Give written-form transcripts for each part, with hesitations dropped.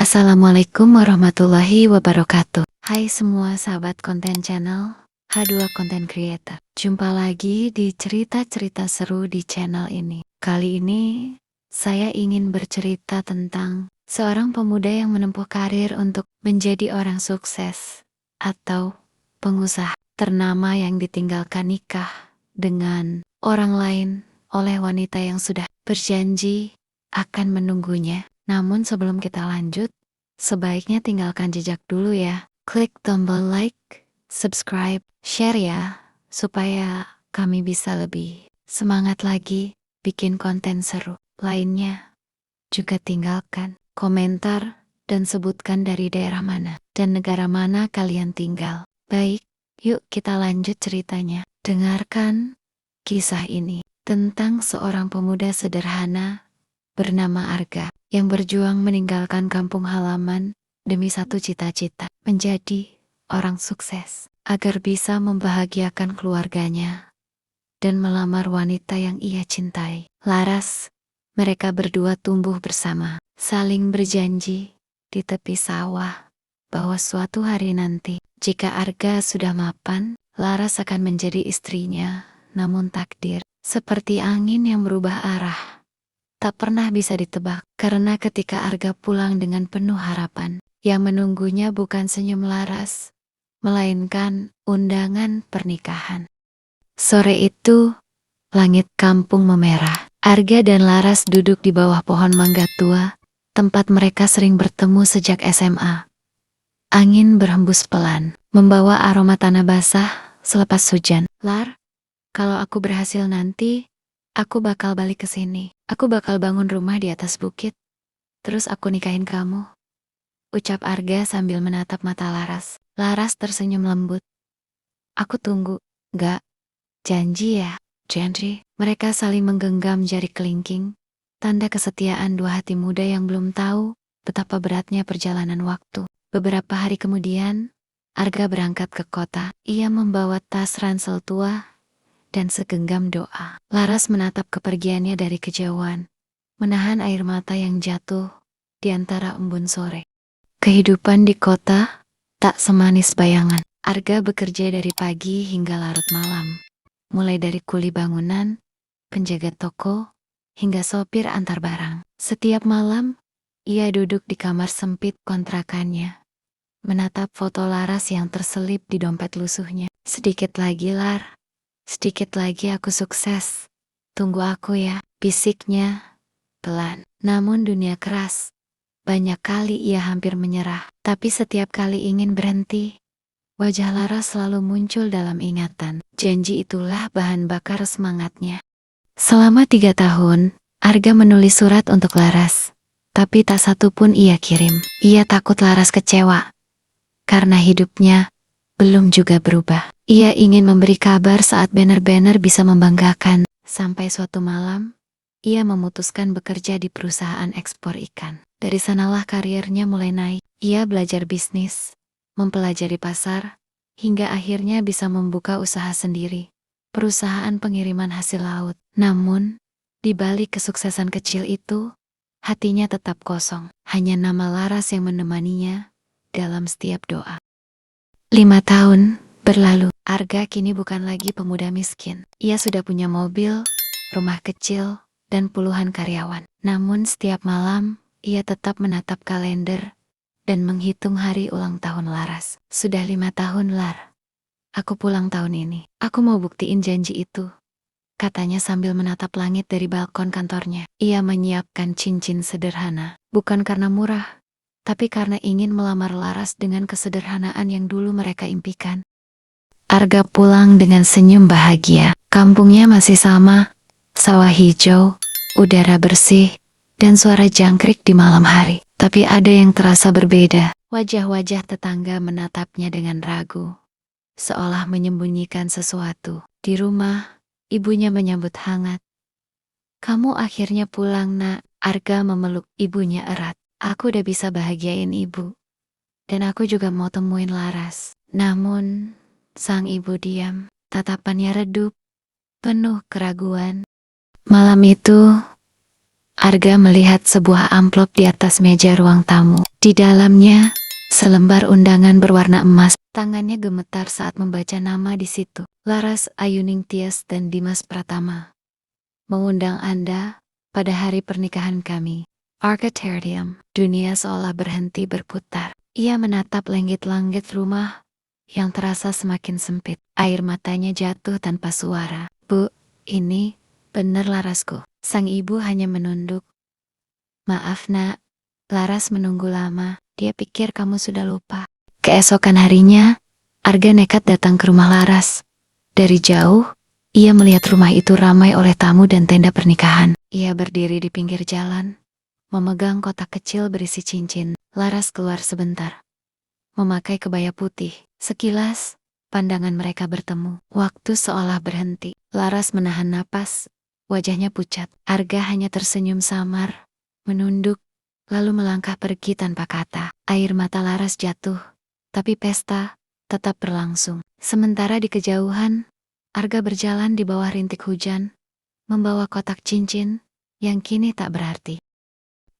Assalamualaikum warahmatullahi wabarakatuh. Hai semua sahabat konten channel H2 Content Creator. Jumpa lagi di cerita-cerita seru di channel ini. Kali ini saya ingin bercerita tentang seorang pemuda yang menempuh karir untuk menjadi orang sukses atau pengusaha ternama yang ditinggalkan nikah dengan orang lain oleh wanita yang sudah berjanji akan menunggunya. Namun sebelum kita lanjut, sebaiknya tinggalkan jejak dulu ya. Klik tombol like, subscribe, share ya, supaya kami bisa lebih semangat lagi bikin konten seru lainnya. Juga tinggalkan komentar dan sebutkan dari daerah mana dan negara mana kalian tinggal. Baik, yuk kita lanjut ceritanya. Dengarkan kisah ini tentang seorang pemuda sederhana bernama Arga yang berjuang meninggalkan kampung halaman demi satu cita-cita, menjadi orang sukses agar bisa membahagiakan keluarganya dan melamar wanita yang ia cintai. Laras, mereka berdua tumbuh bersama, saling berjanji di tepi sawah bahwa suatu hari nanti, jika Arga sudah mapan, Laras akan menjadi istrinya. Namun takdir, seperti angin yang berubah arah, tak pernah bisa ditebak, karena ketika Arga pulang dengan penuh harapan, yang menunggunya bukan senyum Laras, melainkan undangan pernikahan. Sore itu, langit kampung memerah. Arga dan Laras duduk di bawah pohon mangga tua, tempat mereka sering bertemu sejak SMA. Angin berhembus pelan, membawa aroma tanah basah selepas hujan. Lar, kalau aku berhasil nanti, aku bakal balik ke sini. Aku bakal bangun rumah di atas bukit. Terus aku nikahin kamu, ucap Arga sambil menatap mata Laras. Laras tersenyum lembut. Aku tunggu. Gak, janji ya? Janji. Mereka saling menggenggam jari kelingking, tanda kesetiaan dua hati muda yang belum tahu betapa beratnya perjalanan waktu. Beberapa hari kemudian, Arga berangkat ke kota. Ia membawa tas ransel tua dan segenggam doa. Laras menatap kepergiannya dari kejauhan, menahan air mata yang jatuh di antara embun sore. Kehidupan di kota tak semanis bayangan. Arga bekerja dari pagi hingga larut malam, mulai dari kuli bangunan, penjaga toko, hingga sopir antar barang. Setiap malam, ia duduk di kamar sempit kontrakannya, menatap foto Laras yang terselip di dompet lusuhnya. Sedikit lagi, Lar. Sedikit lagi aku sukses. Tunggu aku ya, bisiknya pelan. Namun dunia keras. Banyak kali ia hampir menyerah, tapi setiap kali ingin berhenti, wajah Laras selalu muncul dalam ingatan. Janji itulah bahan bakar semangatnya. Selama 3 tahun, Arga menulis surat untuk Laras, tapi tak satu pun ia kirim. Ia takut Laras kecewa, karena hidupnya belum juga berubah. Ia ingin memberi kabar saat banner-banner bisa membanggakan. Sampai suatu malam, ia memutuskan bekerja di perusahaan ekspor ikan. Dari sanalah karirnya mulai naik. Ia belajar bisnis, mempelajari pasar, hingga akhirnya bisa membuka usaha sendiri, perusahaan pengiriman hasil laut. Namun, di balik kesuksesan kecil itu, hatinya tetap kosong. Hanya nama Laras yang menemaninya dalam setiap doa. 5 tahun berlalu. Arga kini bukan lagi pemuda miskin. Ia sudah punya mobil, rumah kecil, dan puluhan karyawan. Namun setiap malam, ia tetap menatap kalender dan menghitung hari ulang tahun Laras. Sudah 5 tahun, Lar. Aku pulang tahun ini. Aku mau buktiin janji itu, katanya sambil menatap langit dari balkon kantornya. Ia menyiapkan cincin sederhana, bukan karena murah, tapi karena ingin melamar Laras dengan kesederhanaan yang dulu mereka impikan. Arga pulang dengan senyum bahagia. Kampungnya masih sama, sawah hijau, udara bersih, dan suara jangkrik di malam hari. Tapi ada yang terasa berbeda. Wajah-wajah tetangga menatapnya dengan ragu, seolah menyembunyikan sesuatu. Di rumah, ibunya menyambut hangat. Kamu akhirnya pulang, Nak. Arga memeluk ibunya erat. Aku udah bisa bahagiain ibu. Dan aku juga mau temuin Laras. Namun, sang ibu diam. Tatapannya redup, penuh keraguan. Malam itu, Arga melihat sebuah amplop di atas meja ruang tamu. Di dalamnya, selembar undangan berwarna emas. Tangannya gemetar saat membaca nama di situ. Laras Ayuning Tias dan Dimas Pratama mengundang Anda pada hari pernikahan kami. Arcaterium. Dunia seolah berhenti berputar. Ia menatap langit-langit rumah yang terasa semakin sempit. Air matanya jatuh tanpa suara. Bu, ini benar Larasku. Sang ibu hanya menunduk. Maaf nak, Laras menunggu lama. Dia pikir kamu sudah lupa. Keesokan harinya, Arga nekat datang ke rumah Laras. Dari jauh, ia melihat rumah itu ramai oleh tamu dan tenda pernikahan. Ia berdiri di pinggir jalan, memegang kotak kecil berisi cincin. Laras keluar sebentar, memakai kebaya putih. Sekilas, pandangan mereka bertemu. Waktu seolah berhenti. Laras menahan napas, wajahnya pucat. Arga hanya tersenyum samar, menunduk, lalu melangkah pergi tanpa kata. Air mata Laras jatuh, tapi pesta tetap berlangsung. Sementara di kejauhan, Arga berjalan di bawah rintik hujan, membawa kotak cincin yang kini tak berarti.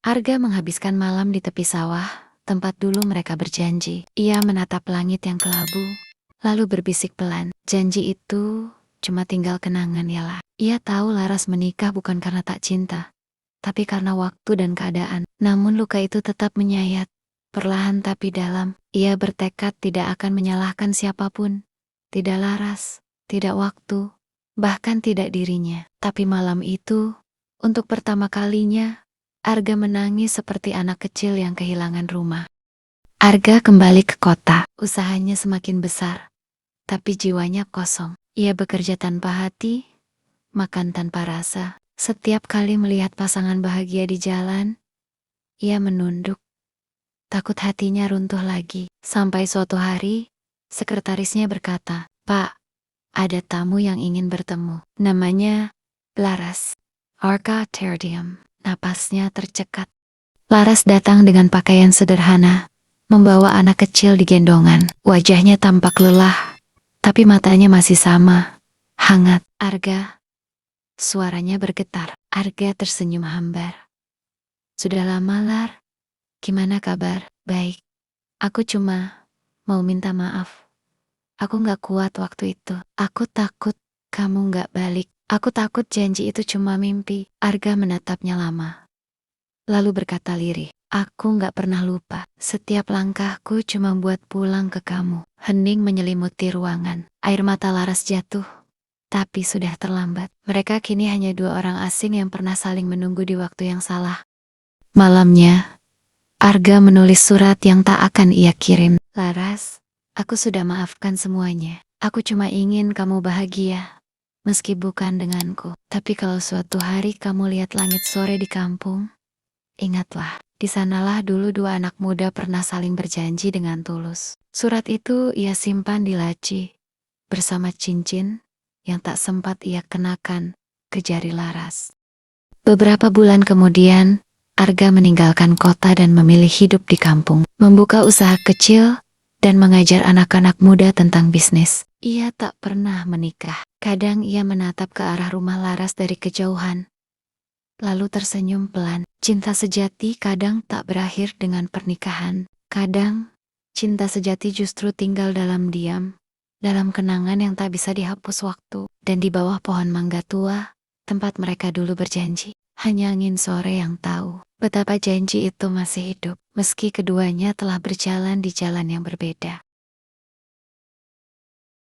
Arga menghabiskan malam di tepi sawah, tempat dulu mereka berjanji. Ia menatap langit yang kelabu, lalu berbisik pelan. Janji itu cuma tinggal kenangan yalah. Ia tahu Laras menikah bukan karena tak cinta, tapi karena waktu dan keadaan. Namun luka itu tetap menyayat. Perlahan tapi dalam, ia bertekad tidak akan menyalahkan siapapun. Tidak Laras, tidak waktu, bahkan tidak dirinya. Tapi malam itu, untuk pertama kalinya, Arga menangis seperti anak kecil yang kehilangan rumah. Arga kembali ke kota. Usahanya semakin besar, tapi jiwanya kosong. Ia bekerja tanpa hati, makan tanpa rasa. Setiap kali melihat pasangan bahagia di jalan, ia menunduk. Takut hatinya runtuh lagi. Sampai suatu hari, sekretarisnya berkata, "Pak, ada tamu yang ingin bertemu. Namanya Laras Arcaterium." Napasnya tercekat. Laras datang dengan pakaian sederhana, membawa anak kecil di gendongan. Wajahnya tampak lelah, tapi matanya masih sama, hangat. Arga, suaranya bergetar. Arga tersenyum hambar. Sudah lama, Lar. Gimana kabar? Baik. Aku cuma mau minta maaf. Aku gak kuat waktu itu. Aku takut kamu gak balik. Aku takut janji itu cuma mimpi. Arga menatapnya lama, lalu berkata lirih, aku gak pernah lupa. Setiap langkahku cuma buat pulang ke kamu. Hening menyelimuti ruangan. Air mata Laras jatuh, tapi sudah terlambat. Mereka kini hanya dua orang asing yang pernah saling menunggu di waktu yang salah. Malamnya, Arga menulis surat yang tak akan ia kirim. Laras, aku sudah maafkan semuanya. Aku cuma ingin kamu bahagia, meski bukan denganku. Tapi kalau suatu hari kamu lihat langit sore di kampung, ingatlah, di sanalah dulu dua anak muda pernah saling berjanji dengan tulus. Surat itu ia simpan di laci, bersama cincin yang tak sempat ia kenakan ke jari Laras. Beberapa bulan kemudian, Arga meninggalkan kota dan memilih hidup di kampung, membuka usaha kecil, dan mengajar anak-anak muda tentang bisnis. Ia tak pernah menikah. Kadang ia menatap ke arah rumah Laras dari kejauhan, lalu tersenyum pelan. Cinta sejati kadang tak berakhir dengan pernikahan. Kadang, cinta sejati justru tinggal dalam diam, dalam kenangan yang tak bisa dihapus waktu. Dan di bawah pohon mangga tua, tempat mereka dulu berjanji, hanya angin sore yang tahu betapa janji itu masih hidup, meski keduanya telah berjalan di jalan yang berbeda.